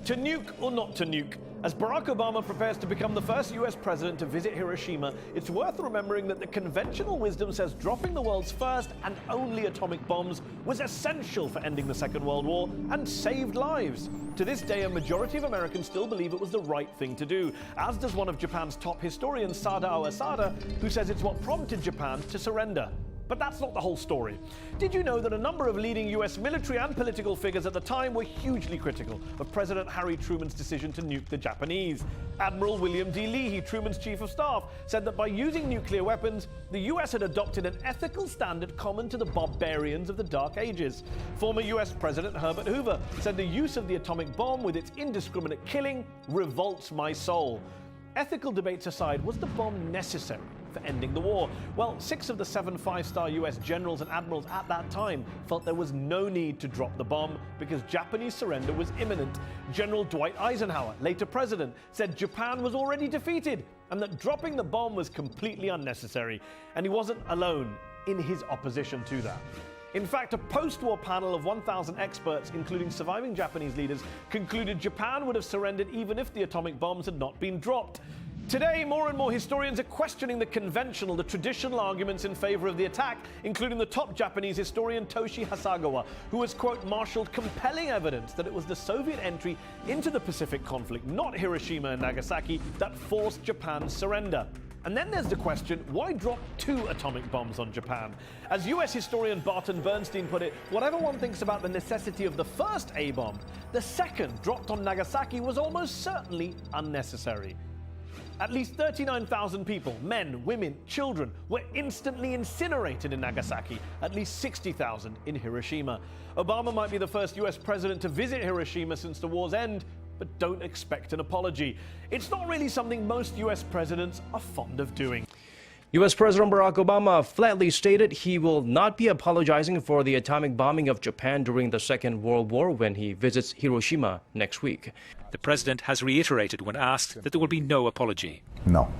To nuke or not to nuke? As Barack Obama prepares to become the first US president to visit Hiroshima, it's worth remembering that the conventional wisdom says dropping the world's first and only atomic bombs was essential for ending the Second World War and saved lives. To this day, a majority of Americans still believe it was the right thing to do, as does one of Japan's top historians, Sadao Asada, who says it's what prompted Japan to surrender. But that's not the whole story. Did you know that a number of leading US military and political figures at the time were hugely critical of President Harry Truman's decision to nuke the Japanese? Admiral William D. Leahy, Truman's chief of staff, said that by using nuclear weapons, the US had adopted an ethical standard common to the barbarians of the Dark Ages. Former US President Herbert Hoover said the use of the atomic bomb with its indiscriminate killing revolts my soul. Ethical debates aside, was the bomb necessary for ending the war? Well, 6 of the 7 5-star US generals and admirals at that time felt there was no need to drop the bomb because Japanese surrender was imminent. General Dwight Eisenhower, later president, said Japan was already defeated and that dropping the bomb was completely unnecessary. And he wasn't alone in his opposition to that. In fact, a post-war panel of 1,000 experts, including surviving Japanese leaders, concluded Japan would have surrendered even if the atomic bombs had not been dropped. Today, more and more historians are questioning the conventional, the traditional arguments in favor of the attack, including the top Japanese historian Toshi Hasagawa, who has, quote, marshaled compelling evidence that it was the Soviet entry into the Pacific conflict, not Hiroshima and Nagasaki, that forced Japan's surrender. And then there's the question, why drop 2 atomic bombs on Japan? As US historian Barton Bernstein put it, whatever one thinks about the necessity of the first A-bomb, the second, dropped on Nagasaki, was almost certainly unnecessary. At least 39,000 people, men, women, children, were instantly incinerated in Nagasaki, at least 60,000 in Hiroshima. Obama might be the first US president to visit Hiroshima since the war's end, but don't expect an apology. It's not really something most US presidents are fond of doing. U.S. President Barack Obama flatly stated he will not be apologizing for the atomic bombing of Japan during the Second World War when he visits Hiroshima next week. The president has reiterated when asked that there will be no apology. No.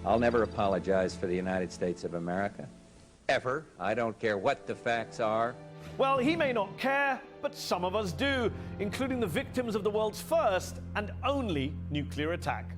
I'll never apologize for the United States of America. Ever. I don't care what the facts are. Well, he may not care, but some of us do, including the victims of the world's first and only nuclear attack.